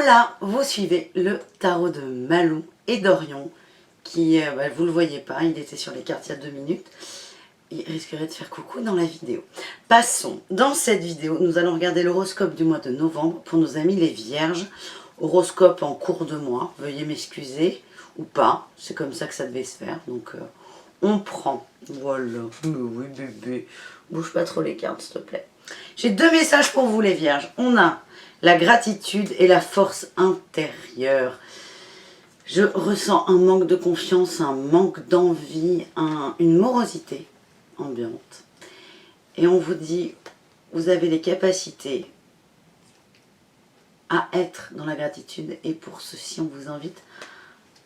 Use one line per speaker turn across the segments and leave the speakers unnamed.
Hola, vous suivez le tarot de Malou et d'Orion qui, vous le voyez pas, il était sur les cartes il y a 2 minutes. Il risquerait de faire coucou dans la vidéo. Passons, dans cette vidéo, nous allons regarder l'horoscope du mois de novembre pour nos amis les vierges. Horoscope en cours de mois, veuillez m'excuser, ou pas, c'est comme ça que ça devait se faire, donc on prend. Voilà, oui bébé, bouge pas trop les cartes s'il te plaît. J'ai 2 messages pour vous les vierges. On a la gratitude et la force intérieure. Je ressens un manque de confiance, un manque d'envie, une morosité ambiante. Et on vous dit, vous avez les capacités à être dans la gratitude. Et pour ceci, on vous invite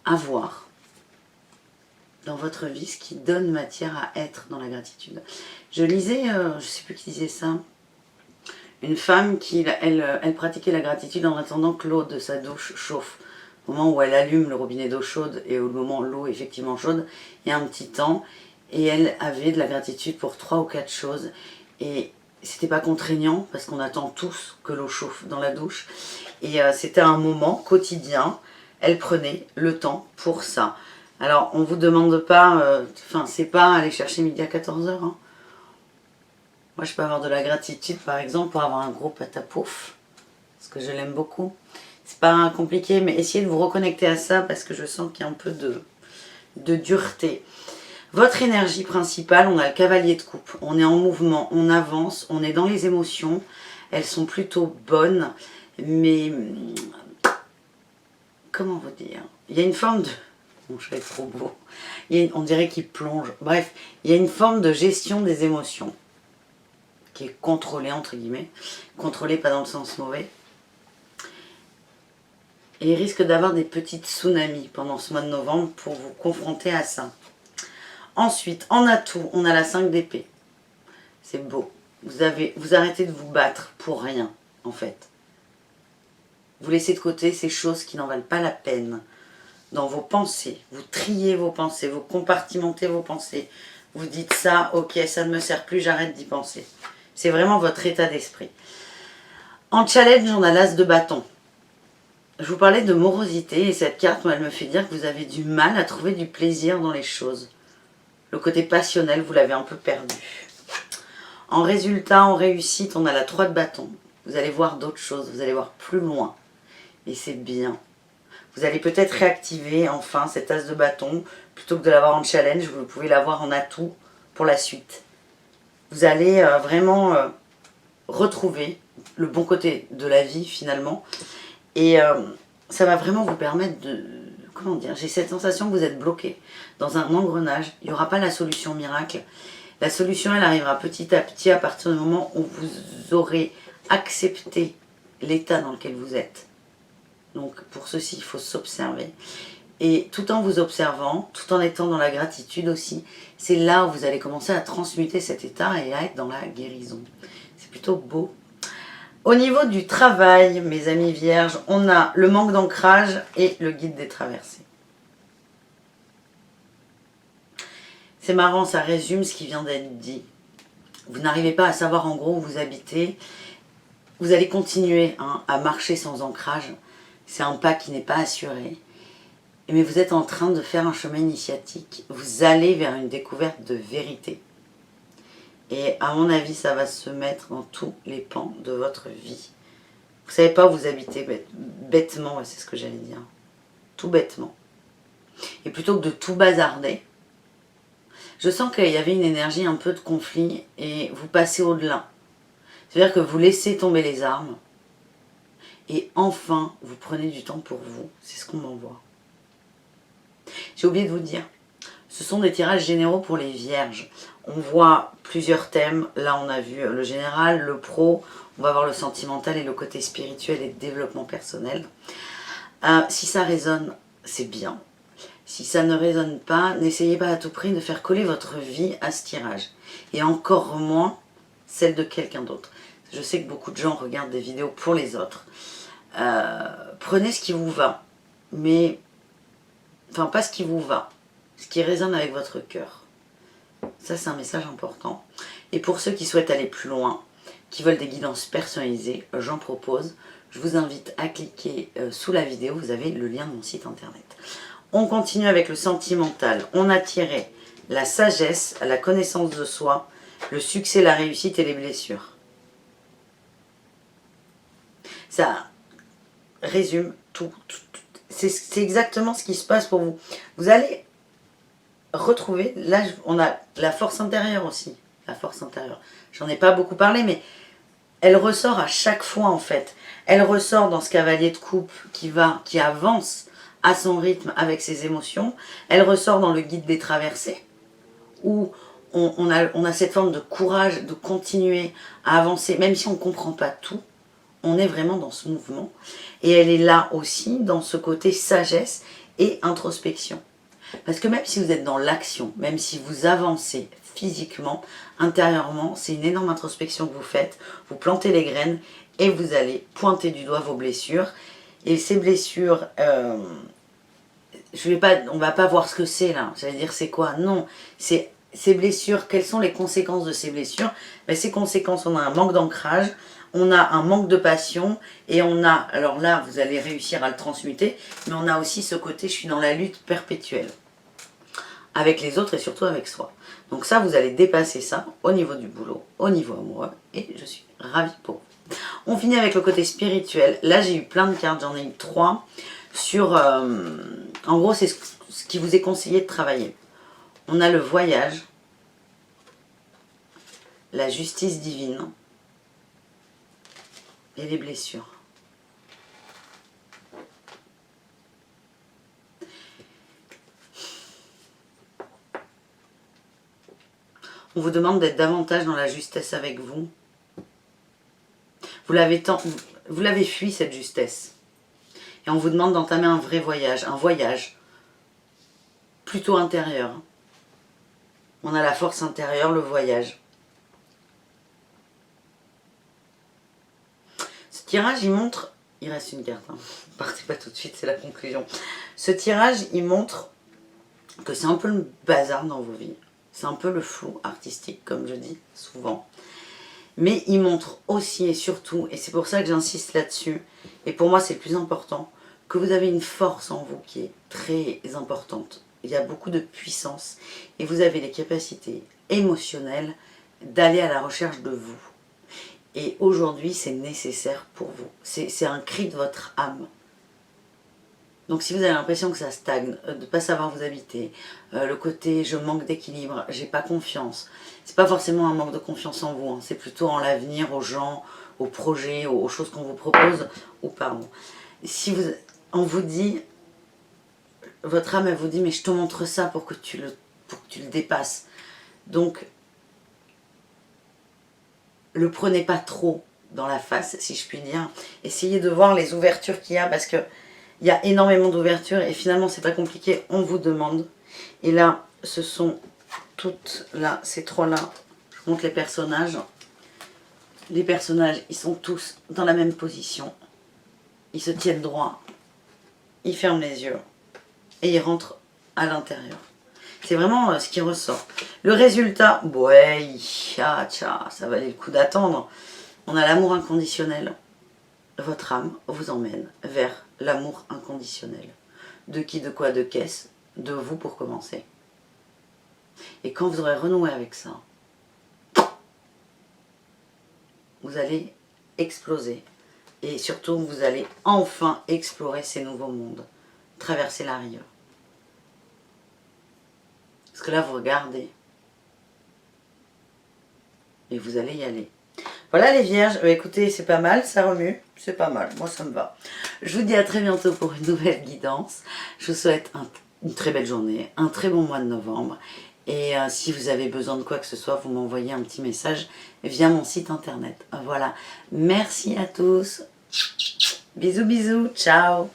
à voir dans votre vie ce qui donne matière à être dans la gratitude. Je lisais, je ne sais plus qui disait ça, une femme qui, elle pratiquait la gratitude en attendant que l'eau de sa douche chauffe. Au moment où elle allume le robinet d'eau chaude et au moment où l'eau est effectivement chaude, il y a un petit temps. Et elle avait de la gratitude pour 3 ou 4 choses. Et c'était pas contraignant parce qu'on attend tous que l'eau chauffe dans la douche. Et c'était un moment quotidien. Elle prenait le temps pour ça. Alors on vous demande pas, c'est pas aller chercher midi à 14h. Hein. Moi, je peux avoir de la gratitude, par exemple, pour avoir un gros patapouf, parce que je l'aime beaucoup. C'est pas compliqué, mais essayez de vous reconnecter à ça, parce que je sens qu'il y a un peu de dureté. Votre énergie principale, on a le cavalier de coupe. On est en mouvement, on avance, on est dans les émotions. Elles sont plutôt bonnes, mais... Comment vous dire? Il y a une forme de... Mon chat est trop beau. On dirait qu'il plonge. Bref, il y a une forme de gestion des émotions qui est contrôlé entre guillemets, contrôlé pas dans le sens mauvais, et il risque d'avoir des petites tsunamis pendant ce mois de novembre pour vous confronter à ça. Ensuite, en atout, on a la 5 d'épée. C'est beau. Vous arrêtez de vous battre pour rien, en fait. Vous laissez de côté ces choses qui n'en valent pas la peine. Dans vos pensées, vous triez vos pensées, vous compartimentez vos pensées. Vous dites ça, ok, ça ne me sert plus, j'arrête d'y penser. C'est vraiment votre état d'esprit. En challenge, on a l'as de bâton. Je vous parlais de morosité et cette carte, elle me fait dire que vous avez du mal à trouver du plaisir dans les choses. Le côté passionnel, vous l'avez un peu perdu. En résultat, en réussite, on a la 3 de bâton. Vous allez voir d'autres choses, vous allez voir plus loin. Et c'est bien. Vous allez peut-être réactiver enfin cet as de bâton. Plutôt que de l'avoir en challenge, vous pouvez l'avoir en atout pour la suite. Vous allez vraiment retrouver le bon côté de la vie finalement. Et ça va vraiment vous permettre de... Comment dire? J'ai cette sensation que vous êtes bloqué dans un engrenage. Il n'y aura pas la solution miracle. La solution, elle arrivera petit à petit à partir du moment où vous aurez accepté l'état dans lequel vous êtes. Donc pour ceci, il faut s'observer. Et tout en vous observant, tout en étant dans la gratitude aussi, c'est là où vous allez commencer à transmuter cet état et à être dans la guérison. C'est plutôt beau. Au niveau du travail, mes amis vierges, on a le manque d'ancrage et le guide des traversées. C'est marrant, ça résume ce qui vient d'être dit. Vous n'arrivez pas à savoir en gros où vous habitez. Vous allez continuer à marcher sans ancrage. C'est un pas qui n'est pas assuré. Mais vous êtes en train de faire un chemin initiatique. Vous allez vers une découverte de vérité. Et à mon avis, ça va se mettre dans tous les pans de votre vie. Vous ne savez pas où vous habitez bêtement, c'est ce que j'allais dire. Tout bêtement. Et plutôt que de tout bazarder, je sens qu'il y avait une énergie un peu de conflit et vous passez au-delà. C'est-à-dire que vous laissez tomber les armes et enfin, vous prenez du temps pour vous. C'est ce qu'on m'envoie. J'ai oublié de vous dire, ce sont des tirages généraux pour les vierges. On voit plusieurs thèmes. Là, on a vu le général, le pro. On va voir le sentimental et le côté spirituel et développement personnel. Si ça résonne, c'est bien. Si ça ne résonne pas, n'essayez pas à tout prix de faire coller votre vie à ce tirage. Et encore moins celle de quelqu'un d'autre. Je sais que beaucoup de gens regardent des vidéos pour les autres. Prenez ce qui vous va. Mais, enfin, pas ce qui vous va. Ce qui résonne avec votre cœur. Ça, c'est un message important. Et pour ceux qui souhaitent aller plus loin, qui veulent des guidances personnalisées, j'en propose. je vous invite à cliquer sous la vidéo, vous avez le lien de mon site internet. On continue avec le sentimental. On a tiré la sagesse, la connaissance de soi, le succès, la réussite et les blessures. Ça résume tout. C'est exactement ce qui se passe pour vous. Vous allez retrouver, là on a la force intérieure aussi. La force intérieure. J'en ai pas beaucoup parlé, mais elle ressort à chaque fois en fait. Elle ressort dans ce cavalier de coupe qui avance à son rythme avec ses émotions. Elle ressort dans le guide des traversées, où on a cette forme de courage de continuer à avancer, même si on ne comprend pas tout. On est vraiment dans ce mouvement. Et elle est là aussi dans ce côté sagesse et introspection. Parce que même si vous êtes dans l'action, même si vous avancez physiquement, intérieurement, c'est une énorme introspection que vous faites. Vous plantez les graines et vous allez pointer du doigt vos blessures. Et ces blessures, on ne va pas voir ce que c'est là. J'allais dire c'est quoi? Non, c'est ces blessures. Quelles sont les conséquences de ces blessures? Ben, ces conséquences, on a un manque d'ancrage, on a un manque de passion et on a, alors là vous allez réussir à le transmuter, mais on a aussi ce côté je suis dans la lutte perpétuelle avec les autres et surtout avec soi. Donc ça, vous allez dépasser ça au niveau du boulot, au niveau amoureux, et je suis ravie pour vous. On finit avec le côté spirituel. Là, j'ai eu plein de cartes, j'en ai eu 3 sur... en gros, c'est ce qui vous est conseillé de travailler. On a le voyage, la justice divine et les blessures. On vous demande d'être davantage dans la justesse avec vous. Vous l'avez fui cette justesse. Et on vous demande d'entamer un vrai voyage, un voyage plutôt intérieur. On a la force intérieure, le voyage. Ce tirage, il montre... Il reste une carte, hein. Partez pas tout de suite, c'est la conclusion. Ce tirage, il montre que c'est un peu le bazar dans vos vies. C'est un peu le flou artistique, comme je dis souvent. Mais il montre aussi et surtout, et c'est pour ça que j'insiste là-dessus, et pour moi c'est le plus important, que vous avez une force en vous qui est très importante. Il y a beaucoup de puissance et vous avez les capacités émotionnelles d'aller à la recherche de vous. Et aujourd'hui, c'est nécessaire pour vous. C'est un cri de votre âme. Donc si vous avez l'impression que ça stagne, de ne pas savoir vous habiter, le côté je manque d'équilibre, j'ai pas confiance, c'est pas forcément un manque de confiance en vous, hein, c'est plutôt en l'avenir, aux gens, aux projets, aux choses qu'on vous propose, ou pardon. Si on vous dit, votre âme elle vous dit mais je te montre ça pour que tu le dépasses. Donc le prenez pas trop dans la face, si je puis dire. Essayez de voir les ouvertures qu'il y a parce que il y a énormément d'ouvertures et finalement c'est pas compliqué, on vous demande. Et là, ce sont toutes là, ces 3 là, je vous montre les personnages. Les personnages, ils sont tous dans la même position. Ils se tiennent droit, ils ferment les yeux et ils rentrent à l'intérieur. C'est vraiment ce qui ressort. Le résultat, ouais, ça valait le coup d'attendre. On a l'amour inconditionnel. Votre âme vous emmène vers l'amour inconditionnel. De qui, de quoi, de qu'est-ce? De vous pour commencer. Et quand vous aurez renoué avec ça, vous allez exploser. Et surtout, vous allez enfin explorer ces nouveaux mondes. Traverser la rive. Parce que là, vous regardez. Et vous allez y aller. Voilà les vierges, écoutez, c'est pas mal, ça remue, c'est pas mal, moi ça me va. Je vous dis à très bientôt pour une nouvelle guidance. Je vous souhaite une très belle journée, un très bon mois de novembre. Et si vous avez besoin de quoi que ce soit, vous m'envoyez un petit message via mon site internet. Voilà, merci à tous. Bisous, bisous, ciao.